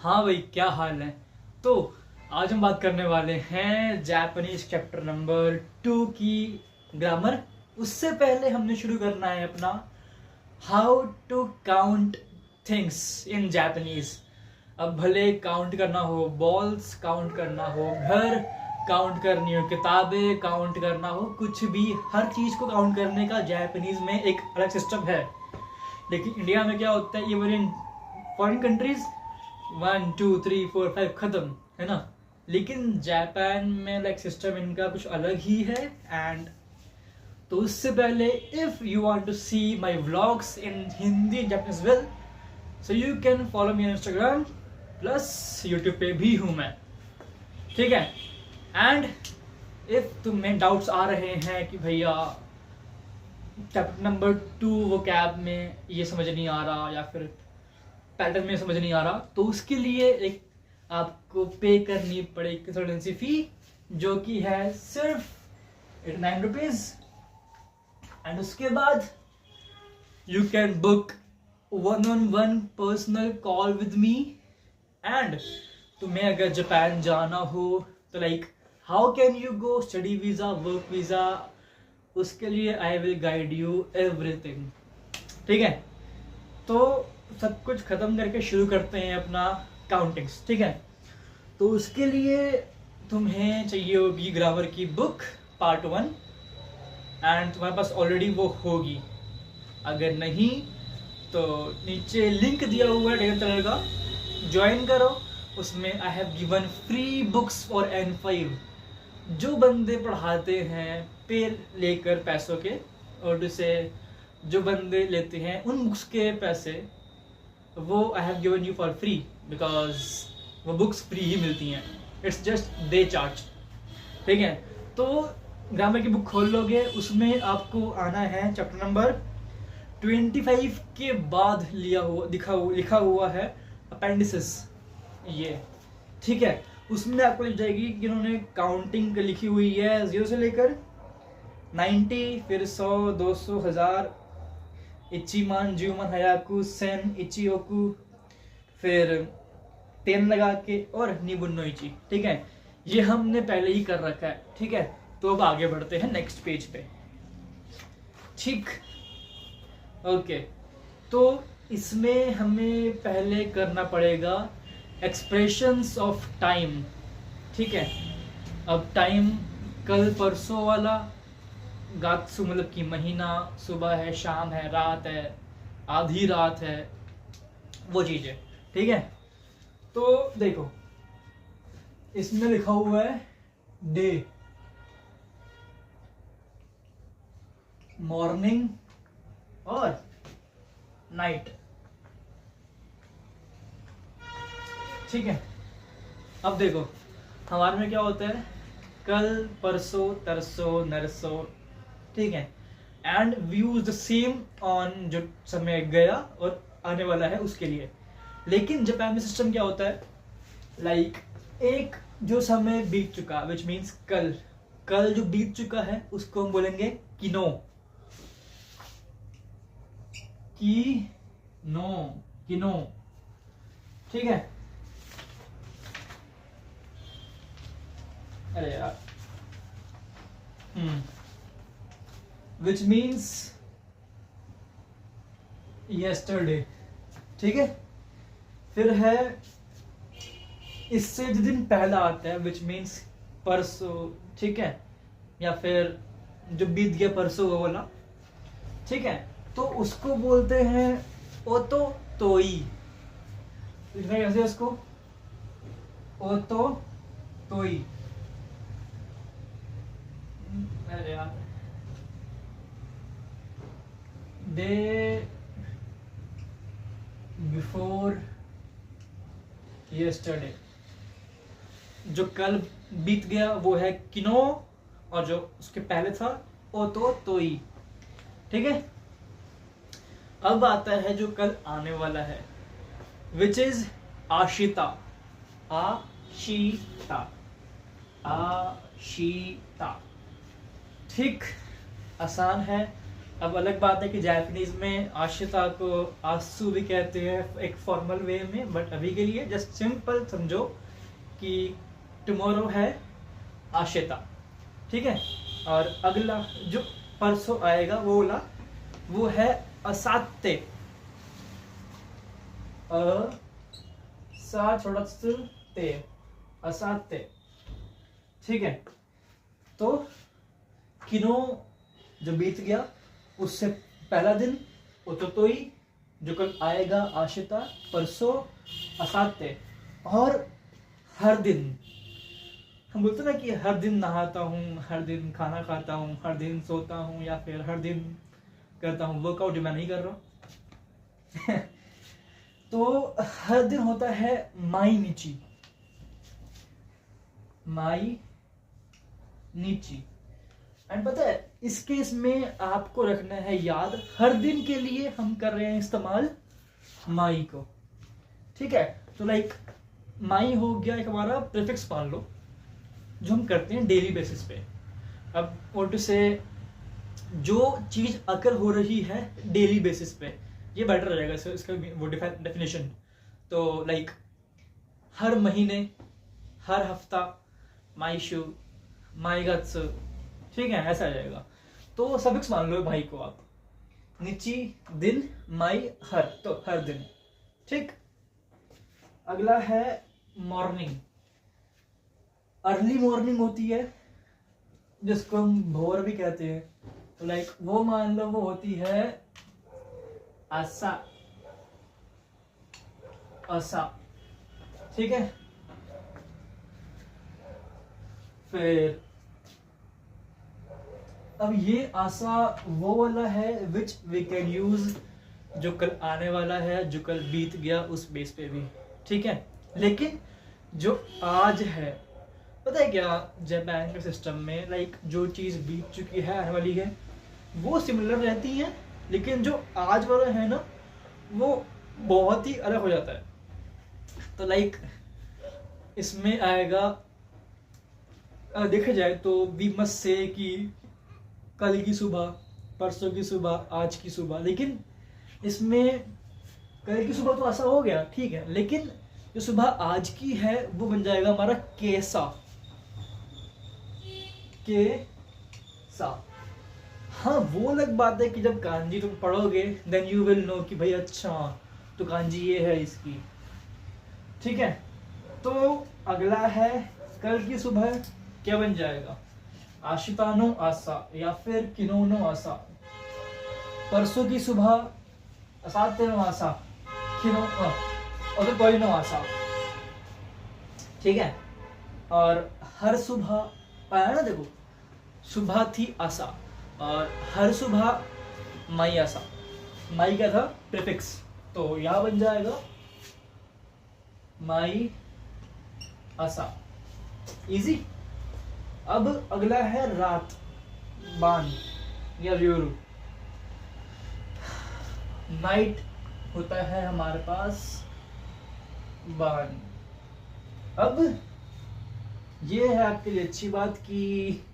हाँ भाई, क्या हाल है। तो आज हम बात करने वाले हैं जापानीज चैप्टर नंबर 2 की ग्रामर। उससे पहले हमने शुरू करना है अपना how to count things in Japanese. अब भले काउंट करना हो, बॉल्स काउंट करना हो, घर काउंट करनी हो, किताबें काउंट करना हो, कुछ भी, हर चीज को काउंट करने का जापानीज में एक अलग सिस्टम है। लेकिन इंडिया में क्या होता है, इवन इन फॉरेन कंट्रीज 1 2 3 4 5 खत्म, है ना। लेकिन जापान में लाइक सिस्टम इनका कुछ अलग ही है। एंड तो उससे पहले, if you want to see my vlogs in Hindi Japanese well, so you can follow me on Instagram, plus YouTube पे भी हूँ मैं, ठीक है। एंड इफ तुम्हें डाउट्स आ रहे हैं कि भैया चैप्टर नंबर 2 वो कैब में ये समझ नहीं आ रहा, या फिर पैटर्न में समझ नहीं आ रहा, तो उसके लिए एक आपको पे करनी पड़ेगी कंसल्टेंसी फी, जो कि है सिर्फ 89 रुपीज। एंड उसके बाद you can book 1-on-1 personal call with me. And तुम्हें अगर जापान जाना हो तो like how can you go, study visa, work visa, उसके लिए I will guide you everything, ठीक है। तो सब कुछ खत्म करके शुरू करते हैं अपना काउंटिंग्स, ठीक है। तो उसके लिए तुम्हें चाहिए होगी ग्रामर की बुक पार्ट 1, एंड तुम्हारे पास ऑलरेडी वो होगी। अगर नहीं तो नीचे लिंक दिया हुआ है टेलीग्राम चैनल का, ज्वाइन करो। उसमें I have given free books for N5। जो बंदे पढ़ाते हैं पे लेकर पैसों के, और जैसे जो बंदे लेते हैं उन बुक्स के पैसे, वो I have given you for free, because वो बुक्स फ्री ही मिलती हैं। इट्स जस्ट दे चार्ज, ठीक है। तो ग्रामर की बुक खोल लोगे, उसमें आपको आना है चैप्टर नंबर 25 के बाद लिखा हुआ है अपेंडिसेस, ये, ठीक है। उसमें आपको लिख जाएगी कि इन्होंने काउंटिंग लिखी हुई है 0 से लेकर 90, फिर 100, 200, 1000, इचिमान, ज्यूमन, हयाकू, सेन, इचियोकू, फिर 10 लगा के, और निबुन्नो इची, ठीक है। ये हमने पहले ही कर रखा है, ठीक है। तो अब आगे बढ़ते हैं नेक्स्ट पेज पे, ठीक, ओके। तो इसमें हमें पहले करना पड़ेगा एक्सप्रेशंस ऑफ टाइम, ठीक है। अब टाइम कल परसों वाला, गात्सु मतलब कि महीना, सुबह है, शाम है, रात है, आधी रात है, वो चीजें, ठीक है। तो देखो, इसमें लिखा हुआ है डे, मॉर्निंग और नाइट, ठीक है। अब देखो हमारे में क्या होता है, कल, परसों, तरसों, नरसों, ठीक है। And we use the same on जो समय गया और आने वाला है उसके लिए। लेकिन जापान में सिस्टम क्या होता है, लाइक एक जो समय बीत चुका, विच मीन्स कल जो बीत चुका है उसको हम बोलेंगे किनो, किनो, ठीक है। अरे यार, विच मीन्स यस्टरडे, ठीक है। फिर है इससे जो दिन पहला आता है, विच मीन्स परसों, ठीक है, या फिर जो बीत गया परसों वो वाला, ठीक है। तो उसको बोलते हैं ओतो तोई, कैसे उसको, ओतो तोई, अरे यार, डे बिफोर यस्टरडे, जो कल बीत गया वो है किनो, और जो उसके पहले था ओतो तोई, ठीक है। अब आता है जो कल आने वाला है, विच इज आशिता, आशिता, आशिता, ठीक, आसान है। अब अलग बात है कि जापानीज में आशिता को आसू भी कहते हैं एक फॉर्मल वे में, बट अभी के लिए जस्ट सिंपल समझो कि टुमारो है आशिता, ठीक है। और अगला जो परसों आएगा वो वाला वो है असाते, असाते, ठीक है। तो किनो जो बीत गया उससे पहला दिन ओतोतोई, जो कल आएगा आशिता, परसों असाते। और हर दिन हम बोलते ना कि हर दिन नहाता हूँ, हर दिन खाना खाता हूँ, हर दिन सोता हूँ, या फिर हर दिन करता हूँ वर्कआउट, जो मैं नहीं कर रहा तो हर दिन होता है माई नीची, माई नीची। एंड पता है इस केस में आपको रखना है याद, हर दिन के लिए हम कर रहे हैं इस्तेमाल माई को, ठीक है। तो लाइक माई हो गया एक हमारा प्रीफिक्स मान लो, जो हम करते हैं डेली बेसिस पे। अब व्हाट टू से, जो चीज अकर हो रही है डेली बेसिस पे, ये बेटर रहेगा इसका वो डेफिनेशन। तो लाइक हर महीने, हर हफ्ता, माई शू, माई गत्सु, ठीक है, ऐसा आ जाएगा। तो सफिक्स मान लो भाई को आप, निची दिन, माई हर, तो हर दिन, ठीक। अगला है मॉर्निंग, अर्ली मॉर्निंग होती है जिसको हम भोर भी कहते हैं, तो लाइक वो मान लो वो होती है आसा, आसा, ठीक है। फिर अब ये आसा वो वाला है विच वी कैन यूज जो कल आने वाला है, जो कल बीत गया उस बेस पे भी, ठीक है। लेकिन जो आज है, पता है क्या, जापान के सिस्टम में लाइक जो चीज बीत चुकी है, आने वाली है, वो सिमिलर रहती है, लेकिन जो आज वाला है ना वो बहुत ही अलग हो जाता है। तो लाइक इसमें आएगा, देखा जाए तो वी मस्ट से कि कल की सुबह, परसों की सुबह, आज की सुबह, लेकिन इसमें कल की सुबह तो ऐसा हो गया, ठीक है, लेकिन जो सुबह आज की है वो बन जाएगा हमारा केसा, केसा। हाँ वो अलग बात है कि जब कांजी तुम पढ़ोगे देन यू विल नो कि भाई अच्छा तो कांजी ये है इसकी, ठीक है। तो अगला है कल की सुबह क्या बन जाएगा, आशितानो आसा या फिर किनोनो आसा। परसों की सुबह असातेनो आसा, किनो और कोई नो आसा, ठीक है। और हर सुबह आया ना, देखो सुबह थी आसा और हर सुबह माई आसा, माई क्या था प्रीफिक्स, तो यहां बन जाएगा माई आसा, इजी। अब अगला है रात, बान या रियोरू, नाइट होता है हमारे पास बान। अब ये है आपके लिए अच्छी बात कि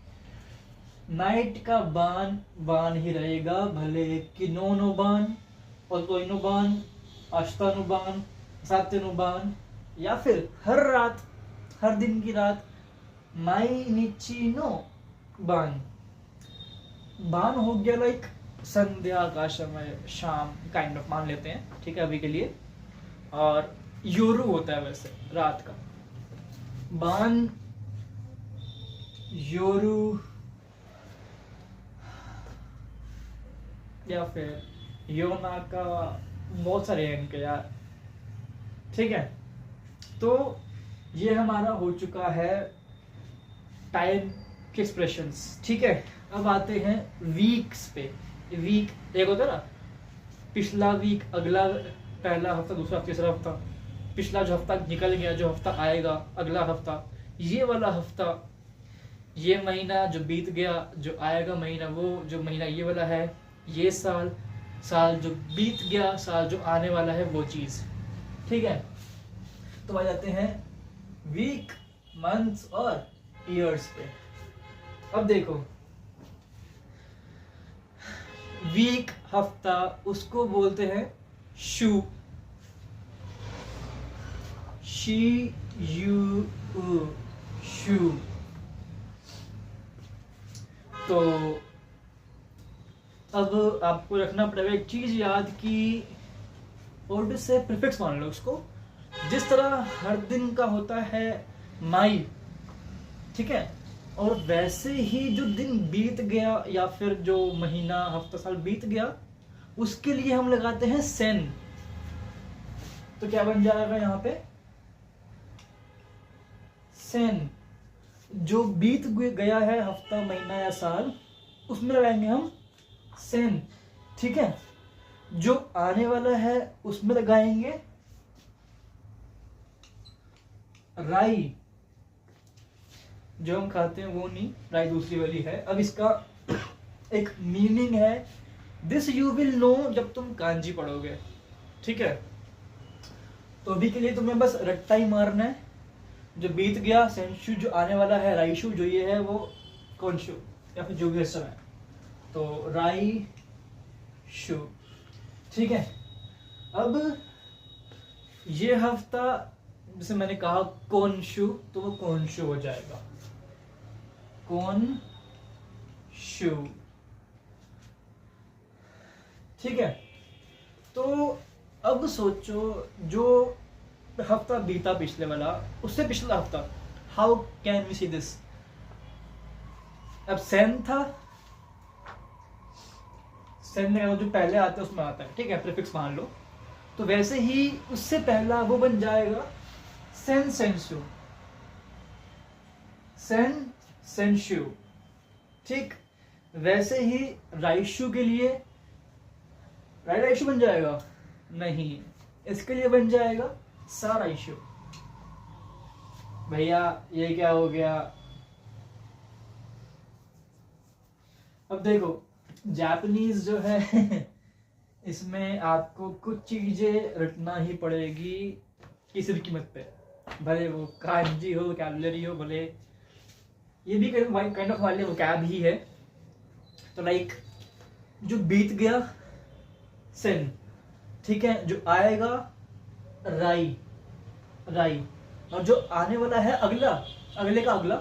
नाइट का बान बान ही रहेगा, भले किनोनो बान और कोइनो बान, आशितानो बान, सातेनो बान, या फिर हर रात, हर दिन की रात माई निची नो बान। बान हो गया लाइक संध्या का समय, शाम काइंड ऑफ मान लेते हैं, ठीक है अभी के लिए। और योरू होता है वैसे रात का, बान, योरू या फिर योना का, बहुत सारे हैं इनके यार, ठीक है। तो ये हमारा हो चुका है टाइम के एक्सप्रेशंस, ठीक है। अब आते हैं वीक्स पे। वीक एक होता है ना, पिछला वीक, अगला, पहला हफ्ता, दूसरा हफ्ता, तीसरा हफ्ता, पिछला जो हफ्ता निकल गया, जो हफ्ता आएगा, अगला हफ्ता, ये वाला हफ्ता, ये महीना जो बीत गया, जो आएगा महीना, वो जो महीना ये वाला है, ये साल, साल जो बीत गया, साल जो आने वाला है, वो चीज, ठीक है। तो आ जाते हैं वीक, मंथ्स और ईयर्स पे। अब देखो वीक, हफ्ता, उसको बोलते हैं शू। शी यू शू। तो अब आपको रखना पड़ेगा एक चीज याद की ओल्ड से प्रीफिक्स मान लो उसको। जिस तरह हर दिन का होता है माई, ठीक है, और वैसे ही जो दिन बीत गया या फिर जो महीना हफ्ता साल बीत गया उसके लिए हम लगाते हैं सेन। तो क्या बन जाएगा यहाँ पे? सेन। जो बीत गया है हफ्ता महीना या साल उसमें लगाएंगे हम सेन, ठीक है। जो आने वाला है उसमें लगाएंगे राई। जो हम खाते हैं वो नहीं, राई दूसरी वाली है। अब इसका एक मीनिंग है, दिस यू विल नो जब तुम कांजी पढ़ोगे, ठीक है। तो अभी के लिए तुम्हें बस रट्टा ही मारना है। जो बीत गया सेंशु, जो आने वाला है राइशु, जो ये है वो कौनशु या फिर जो भी है। तो राई शु, ठीक है। अब ये हफ्ता जैसे मैंने कहा कोनशु, तो वो कोनशु हो जाएगा, कोनशु, ठीक है। तो अब सोचो जो हफ्ता बीता पिछले वाला, उससे पिछला हफ्ता, how can we see this? अब सेन था, सेन में जो पहले आता है उसमें आता है, ठीक है, प्रीफिक्स मान लो। तो वैसे ही उससे पहला वो बन जाएगा सेन सेंसु, सेन सेंशु, ठीक। वैसे ही राइशु के लिए राइशु बन जाएगा, नहीं, इसके लिए बन जाएगा साराइशु। भैया ये क्या हो गया? अब देखो जापानीज जो है इसमें आपको कुछ चीजें रटना ही पड़ेगी किसी भी कीमत पे, भले वो कांजी हो, वोकैबुलरी हो, भले ये भी काइंड ऑफ वाले वोकैब ही है। तो लाइक जो बीत गया सेन, ठीक है, जो आएगा राई, राई, और जो आने वाला है अगला, अगले का अगला,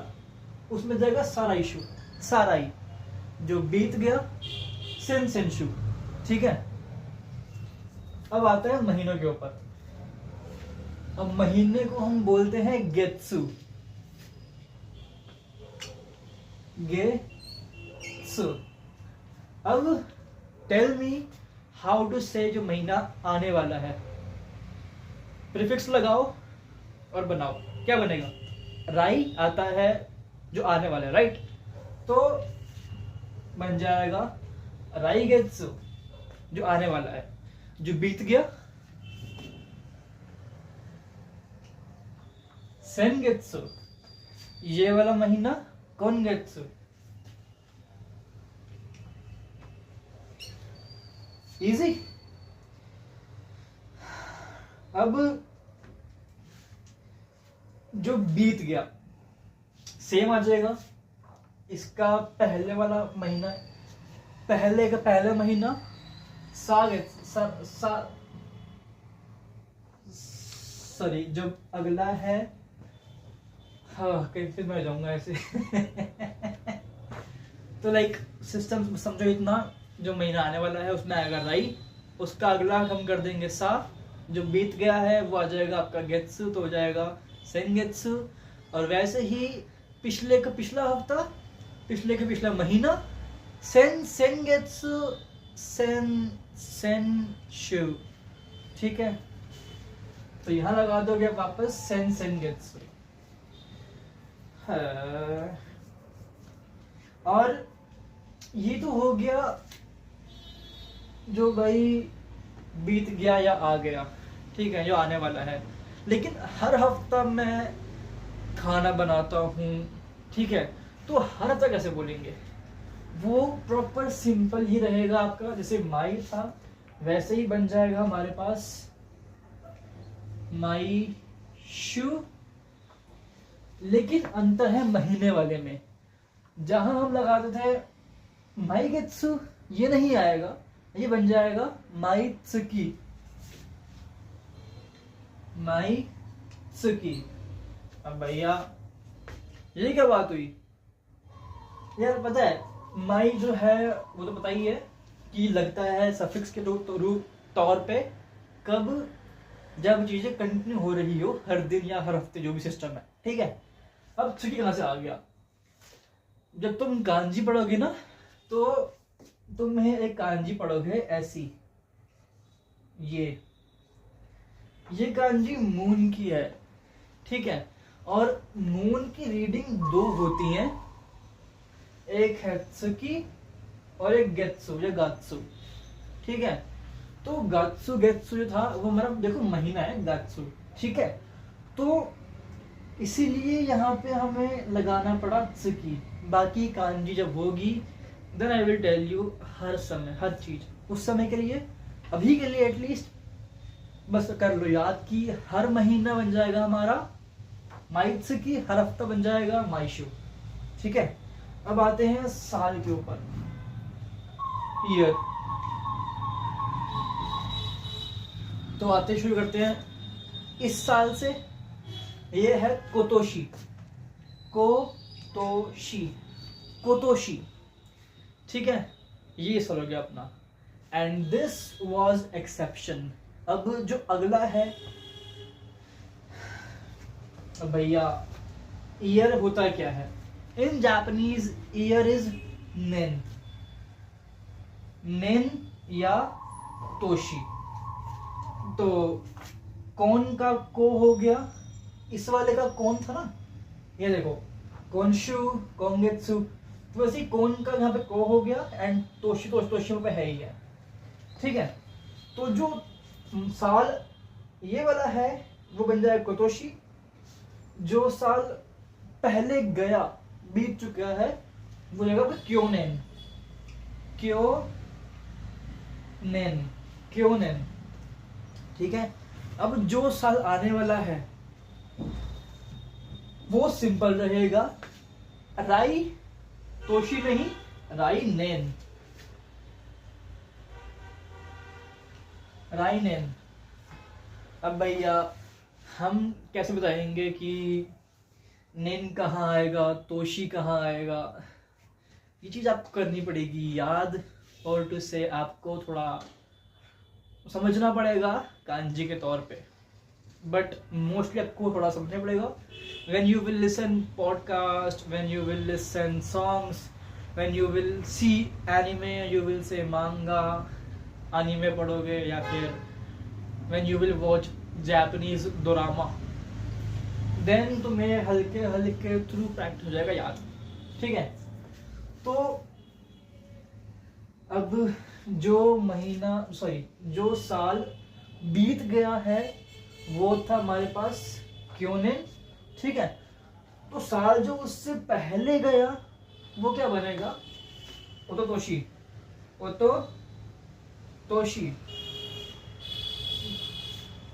उसमें जाएगा साराइशु, साराई। जो बीत गया सेन सेंशु, ठीक है। अब आता है महीनों के ऊपर। अब महीने को हम बोलते हैं गेत्सु, गेत्सु। अब टेल मी हाउ टू से जो महीना आने वाला है, प्रीफिक्स लगाओ और बनाओ, क्या बनेगा? राई आता है जो आने वाला है, राइट। तो बन जाएगा राई गेत्सु, जो आने वाला है। जो बीत गया सेन गेत्सु, ये वाला महीना कौन गेत्सु। इजी। अब जो बीत गया सेम आ जाएगा। इसका पहले वाला महीना, पहले का पहला महीना सॉरी, जब अगला है, हाँ फिर मैं जाऊंगा ऐसे तो लाइक सिस्टम समझो इतना, जो महीना आने वाला है उसमें आएगा राई, उसका अगला हम कर देंगे सा, जो बीत गया है वो आ जाएगा आपका गेत्सु, तो हो जाएगा सेनगेत्सु। और वैसे ही पिछले का पिछला हफ्ता, पिछले का पिछला महीना सेन सेनगेत्सु, सेन सेंशु, ठीक है। तो यहां लगा दोगे वापस सेन सेनगेत्सु। और ये तो हो गया जो भाई बीत गया या आ गया, ठीक है, जो आने वाला है। लेकिन हर हफ्ता मैं खाना बनाता हूँ, ठीक है, तो हर हफ्ता कैसे बोलेंगे? वो प्रॉपर सिंपल ही रहेगा आपका, जैसे माई था वैसे ही बन जाएगा हमारे पास माई शु। लेकिन अंतर है महीने वाले में, जहां हम लगाते थे माई गेत्सु, ये नहीं आएगा, ये बन जाएगा माइत्सुकी। माइत्सुकी। अब भैया ये क्या बात हुई यार? पता है माई जो है वो तो पता ही है कि लगता है सफिक्स के तौर पे कब, जब चीजें कंटिन्यू हो रही हो हर दिन या हर हफ्ते, जो भी सिस्टम है, ठीक है। अब छुट्टी कहां से आ गया? जब तुम कांजी पढ़ोगे ना तो तुम्हें एक कांजी पढ़ोगे ऐसी, ये कांजी मून की है, ठीक है। और मून की रीडिंग दो होती हैं, एक है त्सुकी और एक गेत्सु या गात्सु, ठीक है। तो गात्सु गेत्सु जो था वो हमारा देखो महीना है गात्सु, ठीक है। तो इसीलिए यहाँ पे हमें लगाना पड़ा त्सुकी। बाकी कांजी जब होगी then I will tell you हर समय हर चीज उस समय के लिए, अभी के लिए एटलीस्ट बस कर लो याद कि हर महीना बन जाएगा हमारा माइत्सुकी, हर हफ्ता बन जाएगा माइशु, ठीक है। अब आते हैं साल के ऊपर, ईयर। तो आते शुरू करते हैं इस साल से। ये है कोतोशी, कोतोशी, ठीक है। ये साल हो गया अपना। And this was exception. अब जो अगला है, अब भैया ईयर होता क्या है? इन जापानीज ईयर इज नेन, नेन या तोशी। तो कौन का को हो गया, इस वाले का कौन था ना, ये देखो कोनशु कोंगेत्सु, तो वैसे ही कौन का यहाँ पे को हो गया एंड तोशी तोशी पे है ही है, ठीक है। तो जो साल ये वाला है वो बन जाएगा कोतोशी। जो साल पहले गया बीत चुका है वो जगह क्योनेन, क्योनेन, ठीक है। अब जो साल आने वाला है वो सिंपल रहेगा, राई तोशी नहीं, राई नेन, राई नेन। अब भैया हम कैसे बताएंगे कि नेन कहाँ आएगा, तोशी कहाँ आएगा? ये चीज आपको करनी पड़ेगी याद, और टू से आपको थोड़ा समझना पड़ेगा कांजी के तौर पे, बट मोस्टली आपको थोड़ा समझना पड़ेगा। when you will listen podcast, when you will listen songs, when you will see anime, you will say manga, anime पढ़ोगे, या फिर when you will watch Japanese dorama, then तुम्हें हल्के हल्के थ्रू प्रैक्टिस हो जाएगा याद, ठीक है। तो अब जो साल बीत गया है वो था हमारे पास क्योनेन, ठीक है। तो साल जो उससे पहले गया वो क्या बनेगा? ओतोतोशी,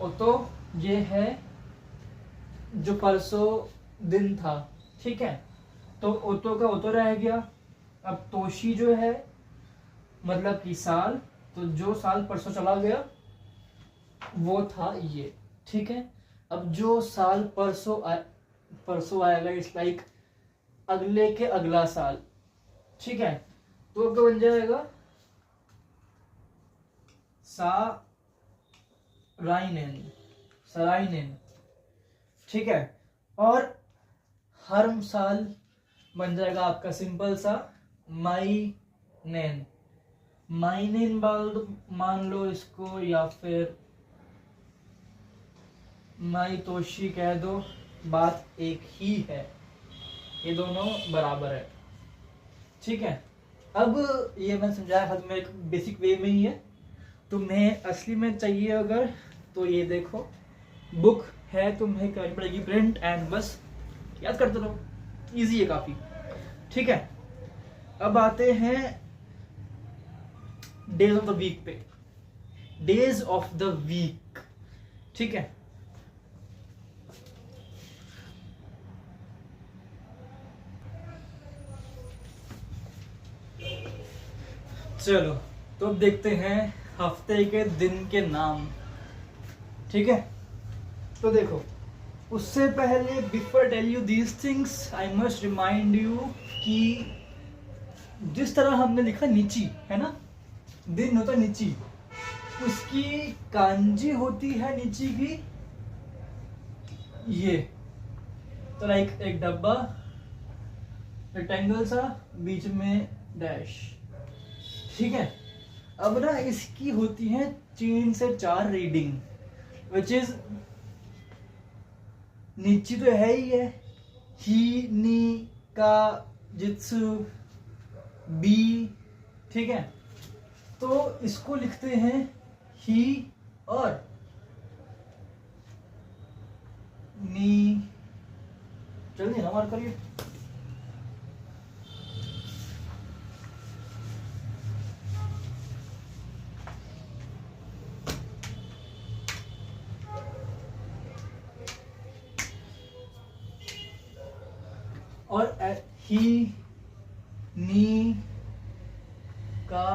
ओतो ये है जो परसों दिन था, ठीक है। तो ओतो का ओतो रह गया। अब तोशी जो है मतलब कि साल, तो जो साल परसों चला गया वो था ये, ठीक है। अब जो साल परसों आएगा इट्स लाइक अगले के अगला साल, ठीक है। तो क्या बन जाएगा? सराइनेन, ठीक है। और हर साल बन जाएगा आपका सिंपल सा माइनेन, मान लो इसको, या फिर माइतोशी कह दो, बात एक ही है, ये दोनों बराबर है, ठीक है। अब ये मैं समझाया हद में एक बेसिक वे में ही है। तुम्हें असली में चाहिए अगर तो ये देखो बुक है, तुम्हें करनी पड़ेगी प्रिंट एंड बस याद करते रहो, इजी है काफी, ठीक है। अब आते हैं डेज ऑफ द वीक पे, डेज ऑफ द वीक, ठीक है। चलो, तो अब देखते हैं हफ्ते के दिन के नाम। ठीक है, तो देखो, उससे पहले before tell you these things I must remind you कि जिस तरह हमने लिखा नीची, है ना, दिन होता है नीची, उसकी कांजी होती है नीची की ये। तो लाइक एक डब्बा, रेक्टेंगल सा, बीच में डैश। ठीक है, अब ना इसकी होती है 3 से 4 रीडिंग, विच इज नीची तो है ही है, ही, नी, का, जित्सु, बी। ठीक है, तो इसको लिखते हैं ही और नी। जल्दी ना मार करिए। और ही, नी, का,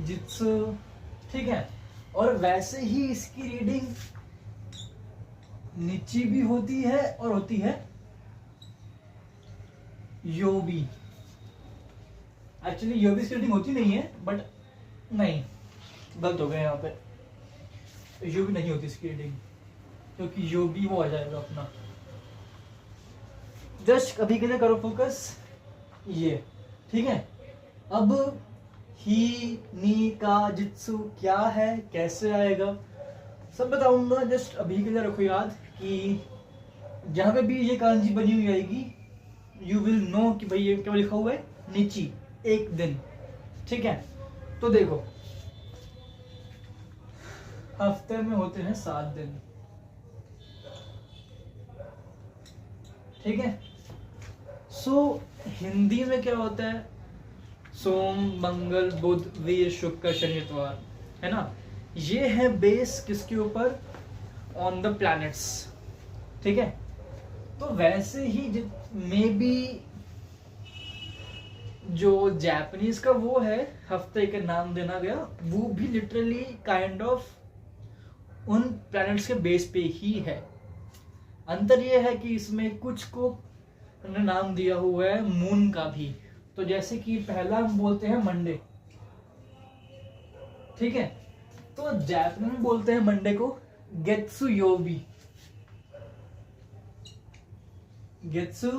जित्सु। ठीक है, और वैसे ही इसकी रीडिंग नीची भी होती है और होती है योबी। एक्चुअली योबी की रीडिंग होती नहीं है, बट नहीं, गलत हो गया यहाँ पे, योबी नहीं होती इसकी रीडिंग, क्योंकि योबी वो आ जाएगा अपना। जस्ट अभी के लिए करो फोकस ये। ठीक है, अब ही, नी, का, जित्सु क्या है, कैसे आएगा, सब बताऊंगा। जस्ट अभी के लिए रखो याद कि जहां पे भी ये कांजी बनी हुई आएगी, यू विल नो कि भाई ये क्या लिखा हुआ है, नीची, एक दिन। ठीक है, तो देखो, हफ्ते में होते हैं 7 दिन। ठीक है, सो हिंदी में क्या होता है, सोम, मंगल, बुध, वीर, शुक्र, शनि, इतवार, है ना। ये है बेस किसके ऊपर, ऑन द प्लैनेट्स। ठीक है, तो वैसे ही मे बी जो जापानीज का वो है हफ्ते के नाम देना गया, वो भी लिटरली काइंड ऑफ उन प्लैनेट्स के बेस पे ही है। अंतर ये है कि इसमें कुछ को नाम दिया हुआ है मून का भी। तो जैसे कि पहला हम बोलते हैं मंडे। ठीक है, तो जापानी में बोलते हैं मंडे को गेत्सु योबी। गेत्सु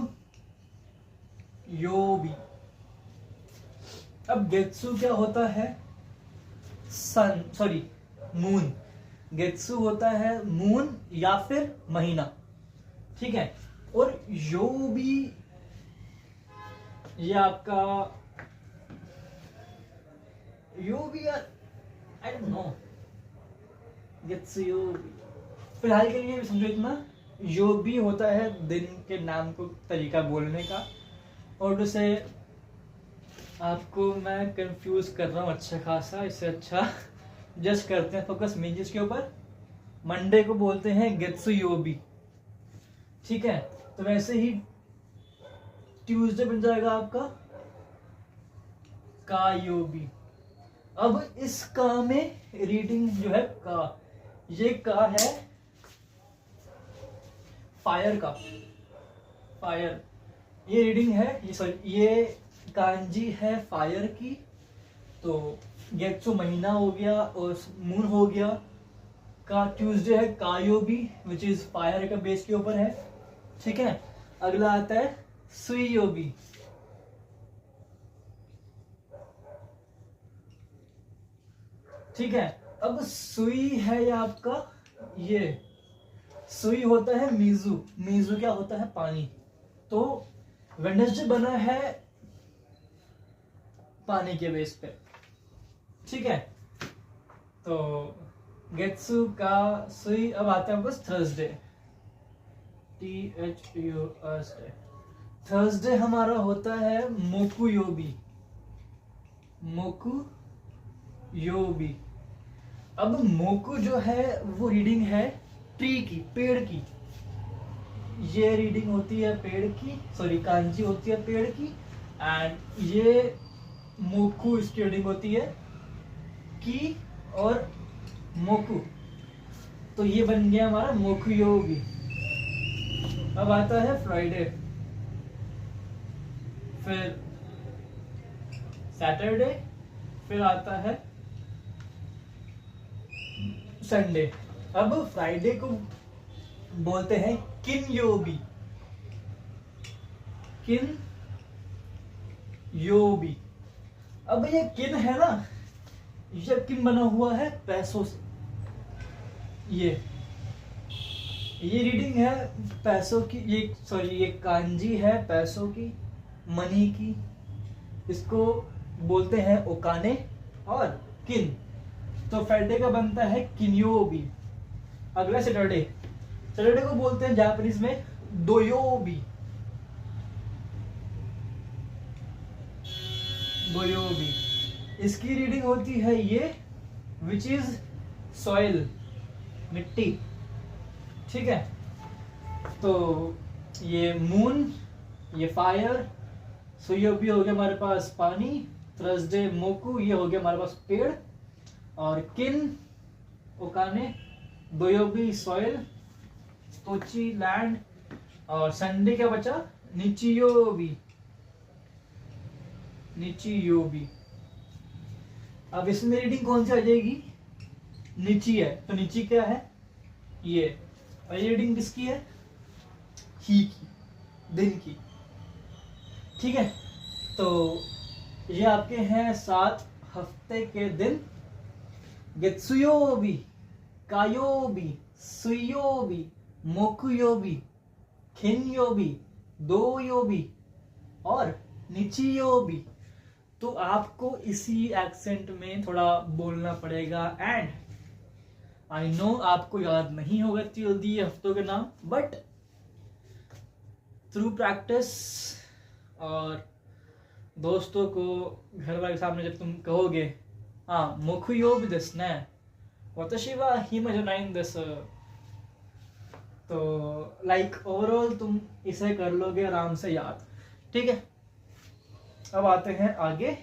योबी। अब गेत्सु क्या होता है, सन, सॉरी मून। गेत्सु होता है मून या फिर महीना। ठीक है, और योबी ये आपका योबी, आई डोंट नो, गेत्सु योबी। फिलहाल के लिए समझो इतना, योबी होता है दिन के नाम को तरीका बोलने का। और उसे आपको मैं कंफ्यूज कर रहा हूँ अच्छा खासा, इससे अच्छा जस्ट करते हैं फोकस मेन चीज के ऊपर। मंडे को बोलते हैं गेत्सु योबी। ठीक है, तो वैसे ही ट्यूसडे बन जाएगा आपका का योबी। अब इस का में रीडिंग जो है का, ये का है फायर का, फायर ये रीडिंग है, ये सॉरी ये कांजी है फायर की। तो गेत्सु महीना हो गया और मून हो गया। का ट्यूसडे है कायोबी, विच इज फायर का बेस के ऊपर है। ठीक है, अगला आता है सुईयोबी। ठीक है, अब सुई है या आपका ये सुई होता है मीजू। मीजू क्या होता है, पानी। तो वेडनेसडे बना है पानी के बेस पे। ठीक है, तो गेत्सु का सुई। अब आता है बस थर्सडे, THURSDAY। थर्सडे हमारा होता है मोकु योबी। मोकु योबी। अब मोकु जो है वो रीडिंग है ट्री की, पेड़ की। ये रीडिंग होती है पेड़ की, सॉरी कांजी होती है पेड़ की। एंड ये मोकू इसकी रीडिंग होती है, की और मोकू, तो ये बन गया हमारा मोकुयोबी। अब आता है फ्राइडे, फिर सैटरडे, फिर आता है संडे। अब फ्राइडे को बोलते हैं किनयोबी, किन योबी। अब ये किन है ना, ये किन बना हुआ है पैसों से, ये रीडिंग है पैसों की, ये कांजी है पैसों की, मनी की। इसको बोलते हैं ओकाने और किन। तो फ्राइडे का बनता है किन्योबी। अगला सैटरडे, सैटरडे को बोलते हैं जापानीज में दोयोबी, दोयोबी। इसकी रीडिंग होती है ये, विच इज सॉइल, मिट्टी, ठीक है। तो ये मून, ये फायर, सुयोबी हो गया हमारे पास पानी, थर्सडे मोकू, ये हो गया हमारे पास पेड़, और किन ओकाने, दोयोबी सॉइल, तोची लैंड, और संडे क्या बचा, निचियोबी, निचियोबी। अब इसमें रीडिंग कौन सी आ जाएगी, नीची है, तो नीची क्या है ये, और ये रीडिंग किसकी है, ही की, दिन की, ठीक है। तो ये आपके हैं 7 हफ्ते के दिन, गेत्सुयोबी, कायोबी, सुयोबी, मोकुयोबी, खिनयोबी, दोयोबी और निचियोबी। तो आपको इसी एक्सेंट में थोड़ा बोलना पड़ेगा, एंड आई नो आपको याद नहीं होगा जल्दी ये हफ्तों के नाम, बट थ्रू प्रैक्टिस और दोस्तों को घर वाले के सामने जब तुम कहोगे हाँ मोकुयोबी देसु ने, वताशी वा हिमा जो नाइन देस, तो लाइक ओवरऑल तुम इसे कर लोगे आराम से याद, ठीक है। अब आते हैं आगे,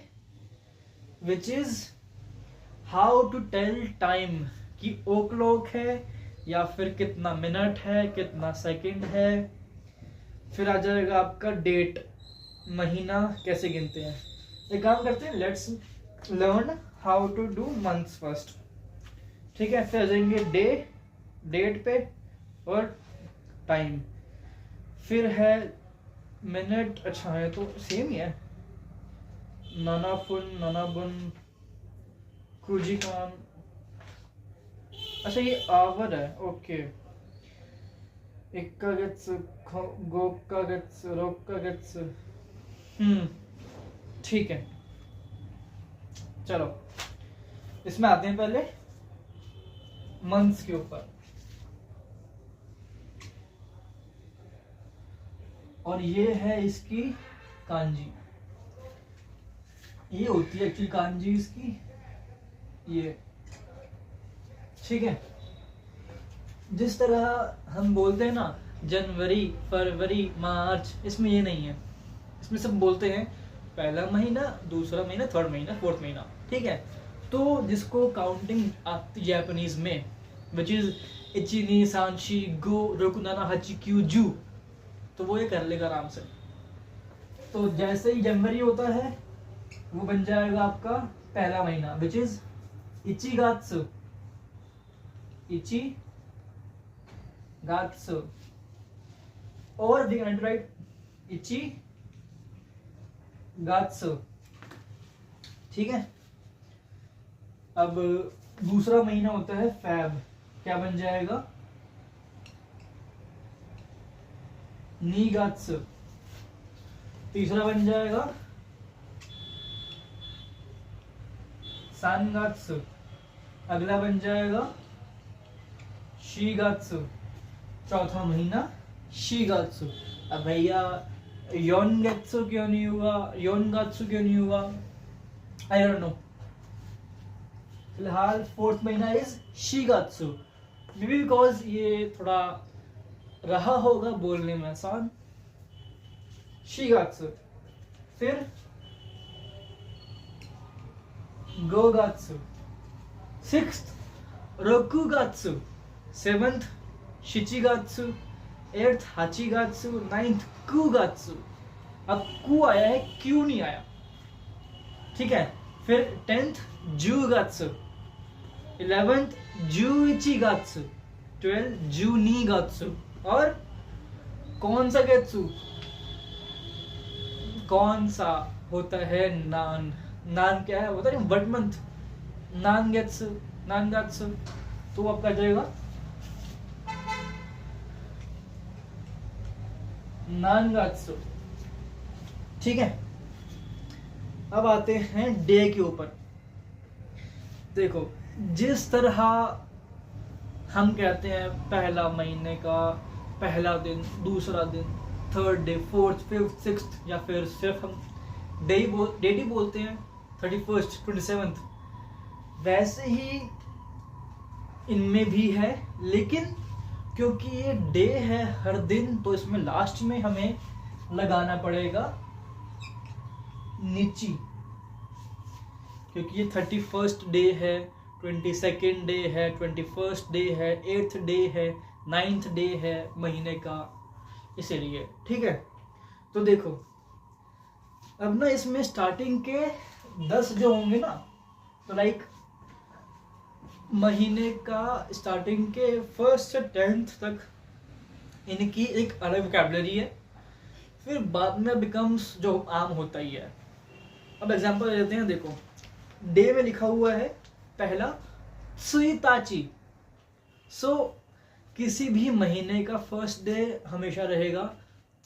which is how to tell time, कि ओ क्लॉक है या फिर कितना मिनट है, कितना सेकंड है। फिर आ जाएगा आपका डेट, महीना कैसे गिनते हैं। एक काम करते हैं, let's learn how to do months first, ठीक है। फिर आ जाएंगे डे, डेट पे, और टाइम, फिर है मिनट, अच्छा है तो सेम ही है, नानाफुन, नानाबुन, कुजिकान, अच्छा ये आवर है, ओके। इक्कागेत्सु, गोक्कागेत्सु, रोक्कागेत्सु, ठीक है। चलो इसमें आते हैं पहले मंथ्स के ऊपर, और ये है इसकी कांजी, ये होती है एक्चुअली कांजी इसकी, ये, ठीक है। जिस तरह हम बोलते हैं ना जनवरी, फरवरी, मार्च, इसमें ये नहीं है, इसमें सब बोलते हैं पहला महीना, दूसरा महीना, थर्ड महीना, फोर्थ महीना, ठीक है। तो जिसको काउंटिंग आती जापानीज में, विच इज इची नी सांशी गो रोकु नाना हाची क्यू जू, तो वो ये कर लेगा आराम से। तो जैसे ही जनवरी होता है वो बन जाएगा आपका पहला महीना, विच इज इची गात्सु, इची गात्सु, और वी कैन राइट इची गात्सु, ठीक है। अब दूसरा महीना होता है फैब, क्या बन जाएगा, नीगात्सु। तीसरा बन जाएगा सानगात्सु, अगला बन जाएगा शीगात्सु, चौथा महीना शीगात्सु। अब भैया योनगेत्सु क्यों नहीं हुआ, योनगात्सु क्यों नहीं हुआ, आई डोंट नो। फिलहाल फोर्थ महीना इज शीगात्सु, मे बी बिकॉज ये थोड़ा रहा होगा बोलने में आसान, शीगात्सु। फिर गोगात्सु, 6th रोकुगात्सु, 7th शिचिगात्सु, 8th हाचिगात्सु, 9th कुगात्सु। अब कु आया है, क्यों नहीं आया, ठीक है। फिर 10th जुगात्सु, 11th जुइचिगात्सु, 12th जुनिगात्सु। और कौन सा गेत्सु, कौन सा होता है, नान। नान क्या है, होता है वर्ड मंथ, नान गेत्सु, नान गात्सु। तो आपका जाएगा नान गात्सु, ठीक है। अब आते हैं डे के ऊपर। देखो, जिस तरह हम कहते हैं पहला महीने का पहला दिन, दूसरा दिन, third day, fourth, fifth, sixth, या फिर सिर्फ हम डेट ही बोलते हैं 31st, 27th, वैसे ही इनमें भी है। लेकिन क्योंकि ये डे है हर दिन, तो इसमें लास्ट में हमें लगाना पड़ेगा नीची, क्योंकि ये 31st डे है, 22nd डे है, 21st डे है, 8th डे है, 9th डे है महीने का, इसीलिए, ठीक है। तो देखो, अब ना इसमें स्टार्टिंग के 10 जो होंगे ना, तो लाइक महीने का स्टार्टिंग के 1st से 10th तक इनकी एक अलग वोकैबुलरी है। फिर बाद में बिकम्स जो आम होता ही है। अब एग्जांपल लेते हैं। देखो, डे में लिखा हुआ है पहला सुइताची, सो किसी भी महीने का फर्स्ट डे हमेशा रहेगा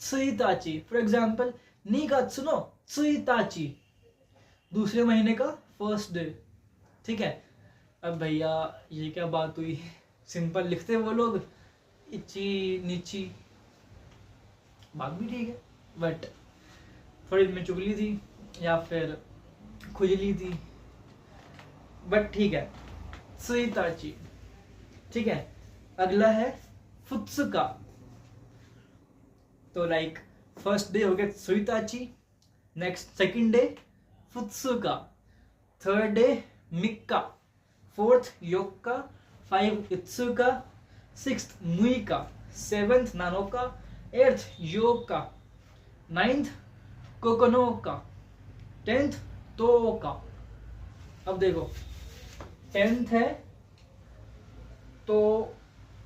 सुइताची। फॉर एग्जांपल निगात्सु सुइताची, दूसरे महीने का फर्स्ट डे, ठीक है। अब भैया ये क्या बात हुई, सिंपल लिखते वो लोग इची नीची, बात भी ठीक है, बट थोड़ी में चुगली थी या फिर खुजली थी, बट ठीक है, सुइताची, ठीक है। अगला है फुत्सुका, तो लाइक फर्स्ट डे हो गया सुइताची, नेक्स्ट सेकंड डे फुत्सुका, थर्ड डे मिक्का, फोर्थ योक्का, 5 इत्सुका, 6th मुइका, 7th नानोका, 8th योका, 9th कोकोनोका, 10th तोका। अब देखो 10th है तो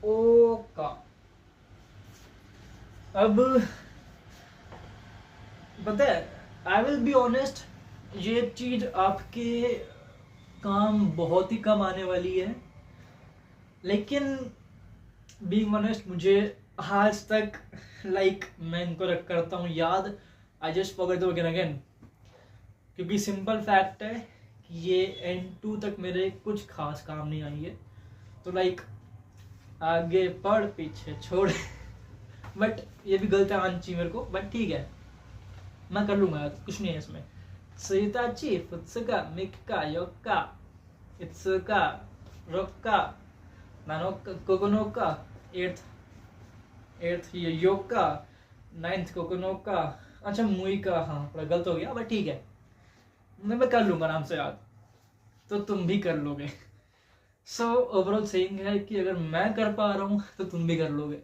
ओका। अब पता है, आई विल बी ऑनेस्ट, ये चीज आपके काम बहुत ही कम आने वाली है, लेकिन बीइंग ऑनेस्ट मुझे आज तक लाइक मैं इनको करता हूँ याद, I just forget it again again, क्योंकि सिंपल फैक्ट है कि ये N2 तक मेरे कुछ खास काम नहीं आई है। तो लाइक आगे पढ़ पीछे छोड़ बट ये भी गलत आना चाहिए मेरे को, बट ठीक है, मैं कर लूंगा यार, कुछ नहीं है इसमें। सुइताची, फुत्सुका, मिक्का, योक्का, इत्सुका, रोक्का, नानोका, कोकोनोका, 8th योक्का, 9th कोकोनोका, अच्छा मुइका, हाँ थोड़ा गलत हो गया बट ठीक है, मैं कर लूंगा आराम से याद, तो तुम भी कर लोगे। सो ओवरऑल सेइंग है कि अगर मैं कर पा रहा हूँ तो तुम भी कर लोगे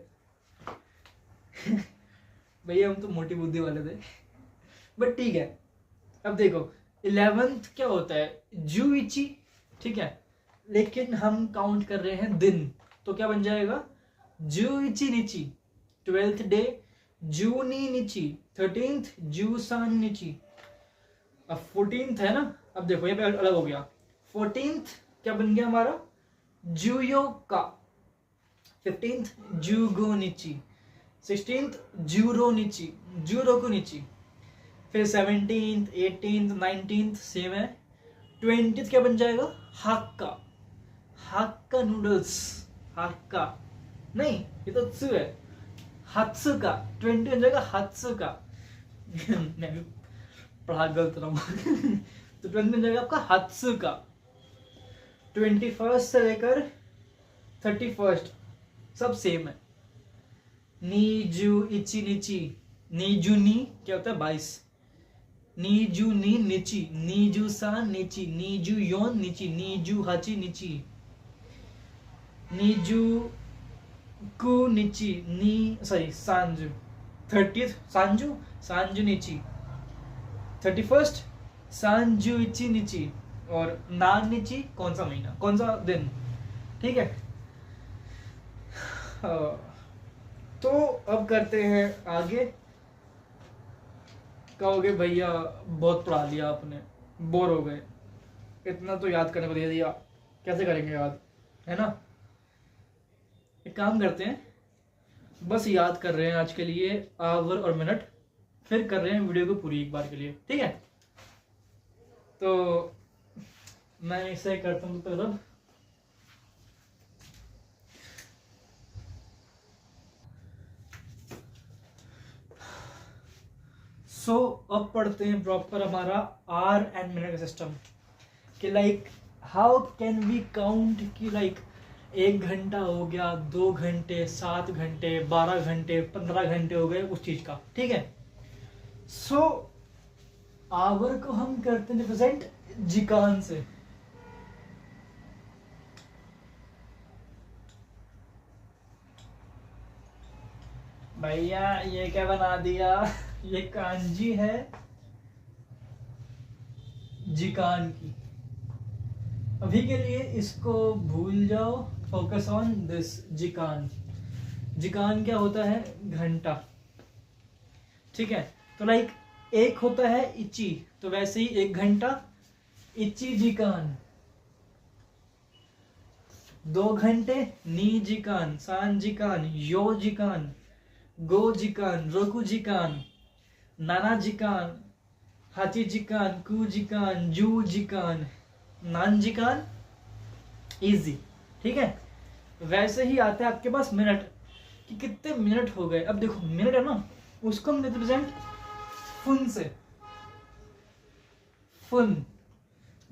भैया हम तो मोटी बुद्धि वाले थे, बट ठीक है। अब देखो 11th क्या होता है, जुइची, ठीक है, लेकिन हम काउंट कर रहे हैं दिन, तो क्या बन जाएगा जुइची निची। 12th डे जूनी निची, 13th जूसान निची। अब 14th है ना, अब देखो ये अलग हो गया। 14th क्या बन गया हमारा जुयोका, 15th जुगो निची, 16th जूरो निची, जूरोको निची। फिर 17th 18th 19th सेम है। 20th क्या बन जाएगा हाक्का, हाक्का नूडल्स, हाक्का नहीं ये तो त्सु है, हात्सुका। 20 बन जाएगा हात्सुका मैं भी पढ़ा गलत रहा हूँ तो 20 बन जाएगा आपका हात्सुका। 21st से लेकर 31st सब सेम है। नीजू इची निची, नीजू नी क्या होता है 22, नीजू नी निची, नीजू सान निची, नीजू योन निची, नीजू हाची निची, नीजू कु निची, नी sorry Sanju 30th Sanju, Sanju निची 31st Sanju इची निची, और नान निची कौन सा महीना, कौन सा दिन, ठीक है। तो अब करते हैं आगे। कहोगे भैया बहुत पढ़ा लिया आपने, बोर हो गए, इतना तो याद करने को दे दिया, कैसे करेंगे याद, है ना। एक काम करते हैं, बस याद कर रहे हैं आज के लिए आवर और मिनट, फिर कर रहे हैं वीडियो को पूरी एक बार के लिए, ठीक है। तो मैं इसे करता हूँ तब सो अब पढ़ते हैं प्रॉपर हमारा आर एंड मिनट का सिस्टम कि like how can we count कि लाइक 1 घंटा हो गया, 2 घंटे, 7 घंटे, 12 घंटे, 15 घंटे हो गए उस चीज का, ठीक है। सो आवर को हम करते हैं रिप्रेजेंट जिकान से, भैया ये क्या बना दिया, ये कांजी है जिकान की। अभी के लिए इसको भूल जाओ, फोकस ऑन दिस जिकान। जिकान क्या होता है, घंटा, ठीक है। तो लाइक एक होता है इची, तो वैसे ही 1 घंटा इची जिकान, 2 घंटे नी जिकान, सान जिकान, यो जिकान, गो जिकान, रोकू जिकान, नाना जिकान, हाची जिकान, कू जिकान, जू जिकान, नान जिकान, इजी, ठीक है। वैसे ही आता है आपके पास मिनट कि कितने मिनट हो गए। अब देखो मिनट है ना, उसको हम रिप्रेजेंट फुन से, फुन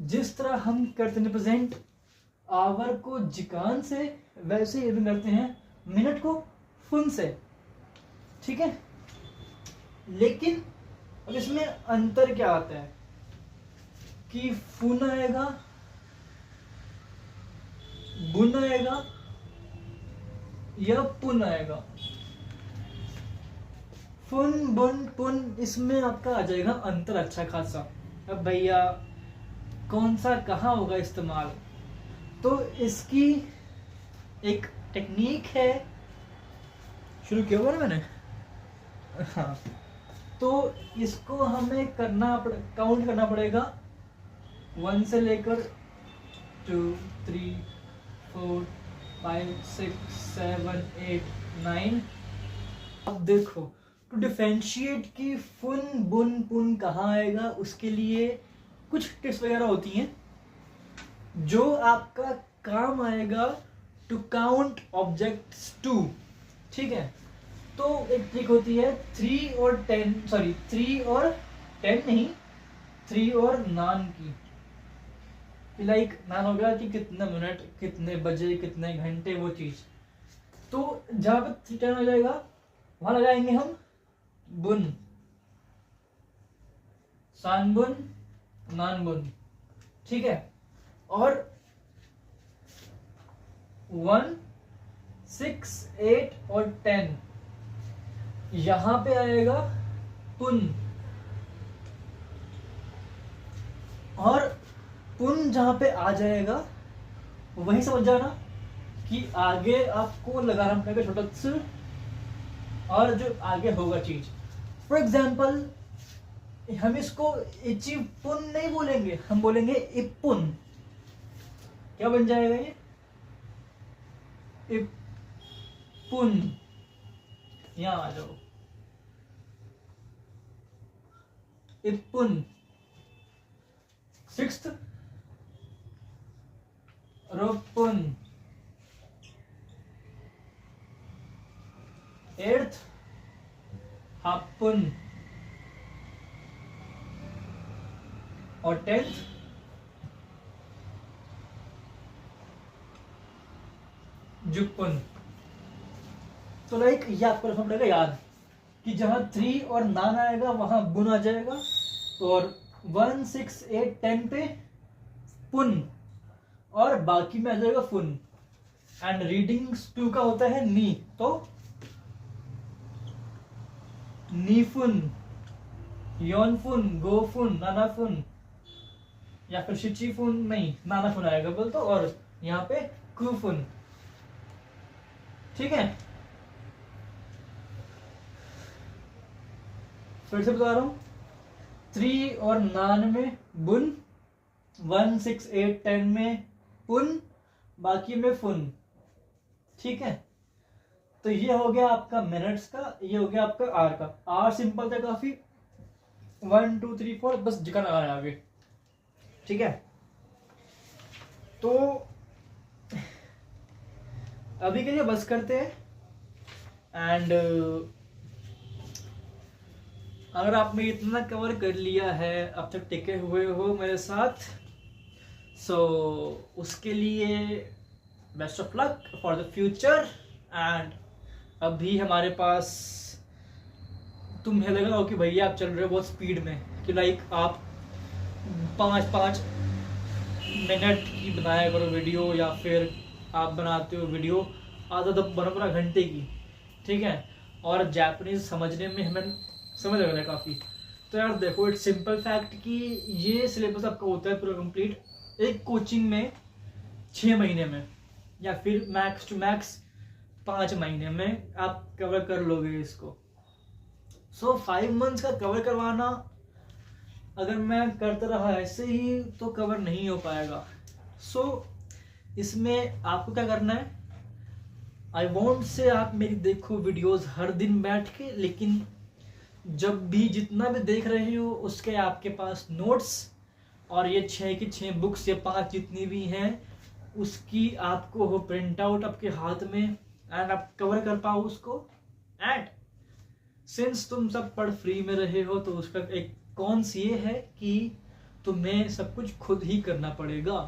जिस तरह हम करते हैं रिप्रेजेंट आवर को जिकान से, वैसे ही करते हैं मिनट को फुन से, ठीक है। लेकिन अब इसमें अंतर क्या आता है कि फुन आएगा, बुन आएगा या पुन आएगा। फुन बुन पुन, इसमें आपका आ जाएगा अंतर अच्छा खासा। अब भैया कौन सा कहाँ होगा इस्तेमाल, तो इसकी एक टेक्निक है, शुरू किया हुआ ना मैंने, हाँ। तो इसको हमें काउंट करना पड़ेगा 1 से लेकर 2 3 4 5 6 7 8 9। अब देखो टू डिफरेंशिएट कि फुन बुन पुन कहाँ आएगा, उसके लिए कुछ टिप्स वगैरह होती हैं जो आपका काम आएगा टू काउंट ऑब्जेक्ट्स टू, ठीक है। तो एक ट्रिक होती है 3 और 10 नहीं, 3 और नान की, लाइक नान हो गया कि कितने मिनट, कितने बजे, कितने घंटे, वो चीज। तो जहां पे 10 हो जाएगा वहां लगाएंगे हम बुन, सान बुन, नान बुन, ठीक है। और 1 6 8 और 10 यहां पे आएगा पुन, और पुन जहां पे आ जाएगा वही समझ जाना कि आगे आपको लगाना पड़ेगा छोटा सा, और जो आगे होगा चीज। फॉर एग्जाम्पल हम इसको इची पुन नहीं बोलेंगे, हम बोलेंगे इपुन। क्या बन जाएगा ये, इपुन। यहां आ जाओ, इपुन। 6th रोपुन, 8th हापुन, और 10th जुपुन। तो लाइक ये आपको रखना पड़ेगा याद कि जहां 3 और नान आएगा वहां बुन आ जाएगा, और 1 6 8 10 पे पुन और बाकी में आ जाएगा फुन। एंड रीडिंग 2 का होता है नी, तो नीफुन, योनफुन, गोफुन, नानाफुन, या फिर शिचिफुन, नहीं नानाफुन आएगा बोल तो, और यहाँ पे कुफुन। ठीक है, फिर से बता रहा हूं, 3 और 9 में बुन, 1 6 8 10 में पुन, बाकी में फुन। ठीक है, तो ये हो गया आपका मिनट्स का, ये हो गया आपका आर का। आर सिंपल था काफी, 1 2 3 4 बस जिक्र लगा है आगे। ठीक है, तो अभी के लिए बस करते हैं। एंड अगर आपने इतना कवर कर लिया है अब तक टिके हुए हो मेरे साथ, सो उसके लिए best of luck for the future. And अभी हमारे पास, तुम्हें लग रहा हो कि भैया आप चल रहे हो बहुत स्पीड में, कि लाइक आप 5 मिनट की बनाया करो वीडियो, या फिर आप बनाते हो वीडियो आधा तो बना पूरा घंटे की। ठीक है, और जापानीज समझने में हमें समय लग रहा है काफ़ी। तो यार देखो, इट्स सिंपल फैक्ट कि ये सिलेबस आपका होता है पूरा कंप्लीट एक कोचिंग में 6 महीने में, या फिर मैक्स टू मैक्स 5 महीने में आप कवर कर लोगे इसको। सो 5 मंथ्स का कवर करवाना अगर मैं करता रहा ऐसे ही तो कवर नहीं हो पाएगा। सो इसमें आपको क्या करना है, आई वॉन्ट से आप मेरी देखो वीडियोस हर दिन बैठ के, लेकिन जब भी जितना भी देख रहे हो उसके आपके पास नोट्स, और ये 6 की 6 बुक्स या 5 जितनी भी हैं उसकी आपको हो प्रिंट आउट आपके हाथ में, एंड आप कवर कर पाओ उसको। एंड सिंस तुम सब पढ़ फ्री में रहे हो तो उसका एक कॉन्स ये है कि तुम्हें सब कुछ खुद ही करना पड़ेगा।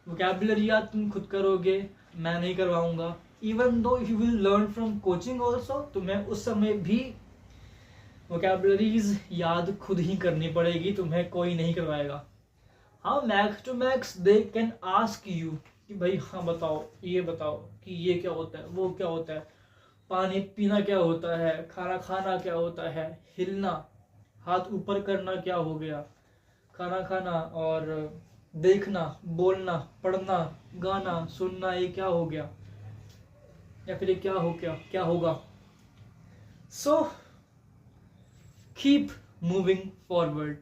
वोकैबुलरी याद तुम खुद करोगे, मैं नहीं करवाऊंगा। Even though you will learn from coaching also, तुम्हें उस समय भी वोकैबुलरीज याद खुद ही करनी पड़ेगी, तुम्हें कोई नहीं करवाएगा। हाँ, max to max they can ask you कि भाई हाँ बताओ, ये बताओ कि ये क्या होता है, वो क्या होता है, पानी पीना क्या होता है, खाना खाना क्या होता है, हिलना, हाथ ऊपर करना क्या हो गया, खाना खाना, और देखना, बोलना, पढ़ना, गाना, सुनना, ये क्या हो गया, या फिर ये क्या होगा। So keep moving forward.